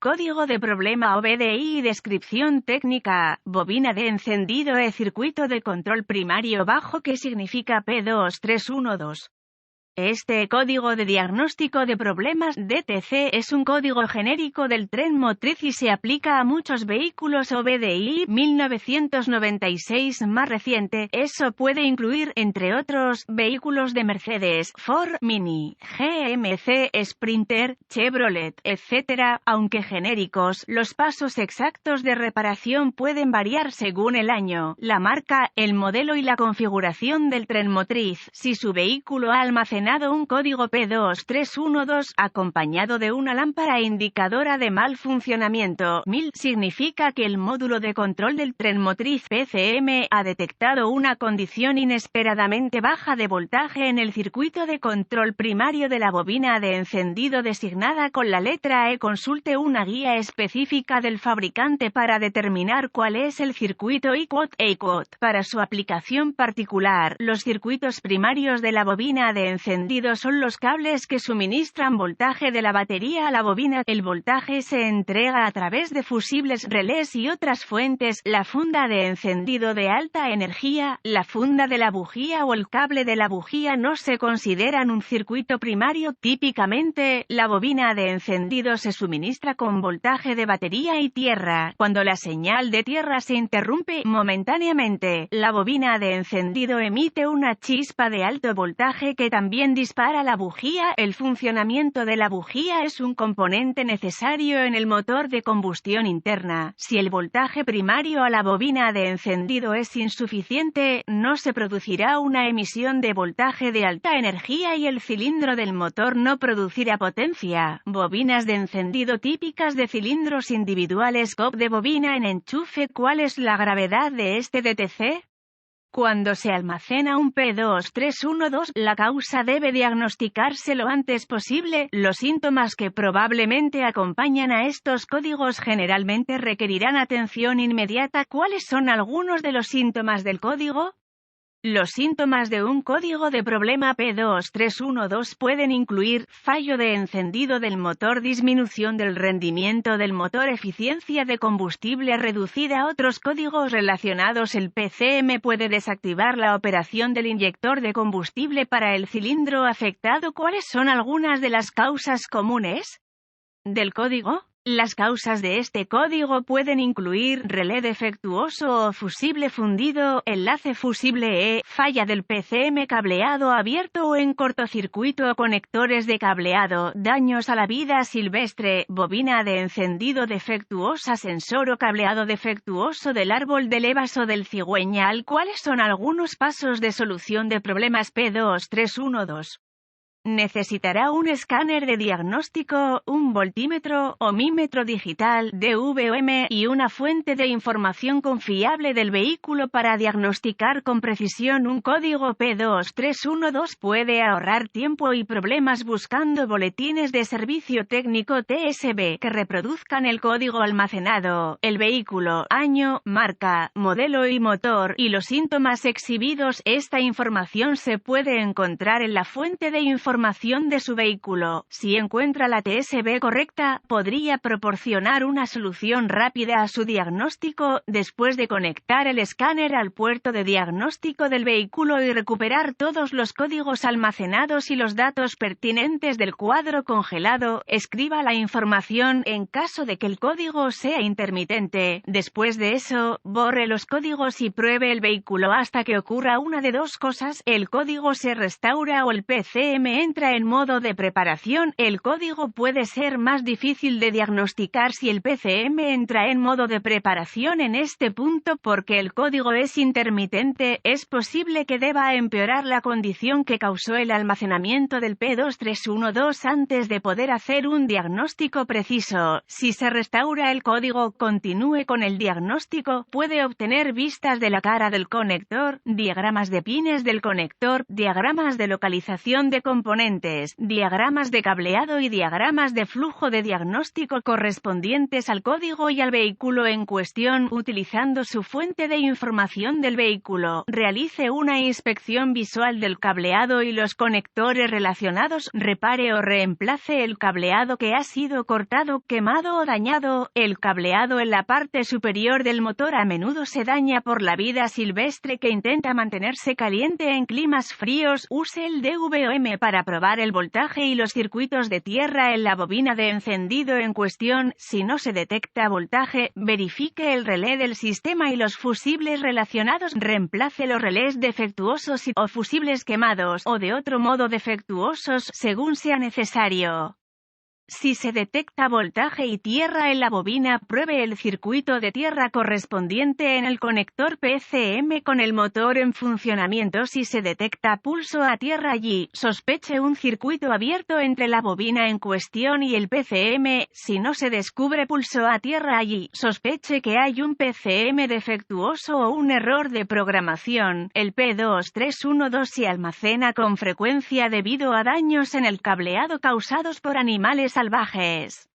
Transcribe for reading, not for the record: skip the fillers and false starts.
Código de problema OBDI y descripción técnica, bobina de encendido e circuito de control primario bajo que significa P2312. Este código de diagnóstico de problemas DTC es un código genérico del tren motriz y se aplica a muchos vehículos OBDI 1996 más reciente. Eso puede incluir, entre otros, vehículos de Mercedes, Ford, Mini, GMC, Sprinter, Chevrolet, etc. Aunque genéricos, los pasos exactos de reparación pueden variar según el año, la marca, el modelo y la configuración del tren motriz. Si su vehículo ha almacenado un código P2312 acompañado de una lámpara indicadora de mal funcionamiento, MIL, significa que el módulo de control del tren motriz PCM ha detectado una condición inesperadamente baja de voltaje en el circuito de control primario de la bobina de encendido designada con la letra E. Consulte una guía específica del fabricante para determinar cuál es el circuito EQUOT. Para su aplicación particular, los circuitos primarios de la bobina de encendido son los cables que suministran voltaje de la batería a la bobina. El voltaje se entrega a través de fusibles relés y otras fuentes, la funda de encendido de alta energía, la funda de la bujía o el cable de la bujía no se consideran un circuito primario. Típicamente, la bobina de encendido se suministra con voltaje de batería y tierra. Cuando la señal de tierra se interrumpe momentáneamente, la bobina de encendido emite una chispa de alto voltaje que también dispara la bujía. El funcionamiento de la bujía es un componente necesario en el motor de combustión interna. Si el voltaje primario a la bobina de encendido es insuficiente, no se producirá una emisión de voltaje de alta energía y el cilindro del motor no producirá potencia. Bobinas de encendido típicas de cilindros individuales COP de bobina en enchufe. ¿Cuál es la gravedad de este DTC? Cuando se almacena un P2312, la causa debe diagnosticarse lo antes posible. Los síntomas que probablemente acompañan a estos códigos generalmente requerirán atención inmediata. ¿Cuáles son algunos de los síntomas del código? Los síntomas de un código de problema P2312 pueden incluir fallo de encendido del motor, disminución del rendimiento del motor, eficiencia de combustible reducida. Otros códigos relacionados: el PCM puede desactivar la operación del inyector de combustible para el cilindro afectado. ¿Cuáles son algunas de las causas comunes del código? Las causas de este código pueden incluir relé defectuoso o fusible fundido, enlace fusible falla del PCM, cableado abierto o en cortocircuito o conectores de cableado, daños a la vida silvestre, bobina de encendido defectuosa, sensor o cableado defectuoso del árbol de levas o del cigüeñal. ¿Cuáles son algunos pasos de solución de problemas P2312? Necesitará un escáner de diagnóstico, un voltímetro, ohmímetro digital, DVOM, y una fuente de información confiable del vehículo para diagnosticar con precisión. Un código P2312 puede ahorrar tiempo y problemas buscando boletines de servicio técnico TSB que reproduzcan el código almacenado, el vehículo, año, marca, modelo y motor, y los síntomas exhibidos. Esta información se puede encontrar en la fuente de información de su vehículo. Si encuentra la TSB correcta, podría proporcionar una solución rápida a su diagnóstico. Después de conectar el escáner al puerto de diagnóstico del vehículo y recuperar todos los códigos almacenados y los datos pertinentes del cuadro congelado, escriba la información en caso de que el código sea intermitente. Después de eso, borre los códigos y pruebe el vehículo hasta que ocurra una de dos cosas: el código se restaura o el PCM entra en modo de preparación. El código puede ser más difícil de diagnosticar si el PCM entra en modo de preparación. En este punto, porque el código es intermitente, es posible que deba empeorar la condición que causó el almacenamiento del P2312 antes de poder hacer un diagnóstico preciso. Si se restaura el código, continúe con el diagnóstico. Puede obtener vistas de la cara del conector, diagramas de pines del conector, diagramas de localización de componentes componentes, diagramas de cableado y diagramas de flujo de diagnóstico correspondientes al código y al vehículo en cuestión, utilizando su fuente de información del vehículo. Realice una inspección visual del cableado y los conectores relacionados, repare o reemplace el cableado que ha sido cortado, quemado o dañado. El cableado en la parte superior del motor a menudo se daña por la vida silvestre que intenta mantenerse caliente en climas fríos. Use el DVOM para probar el voltaje y los circuitos de tierra en la bobina de encendido en cuestión. Si no se detecta voltaje, verifique el relé del sistema y los fusibles relacionados. Reemplace los relés defectuosos o fusibles quemados o de otro modo defectuosos según sea necesario. Si se detecta voltaje y tierra en la bobina, pruebe el circuito de tierra correspondiente en el conector PCM con el motor en funcionamiento. Si se detecta pulso a tierra allí, sospeche un circuito abierto entre la bobina en cuestión y el PCM. Si no se descubre pulso a tierra allí, sospeche que hay un PCM defectuoso o un error de programación. El P2312 se almacena con frecuencia debido a daños en el cableado causados por animales salvajes.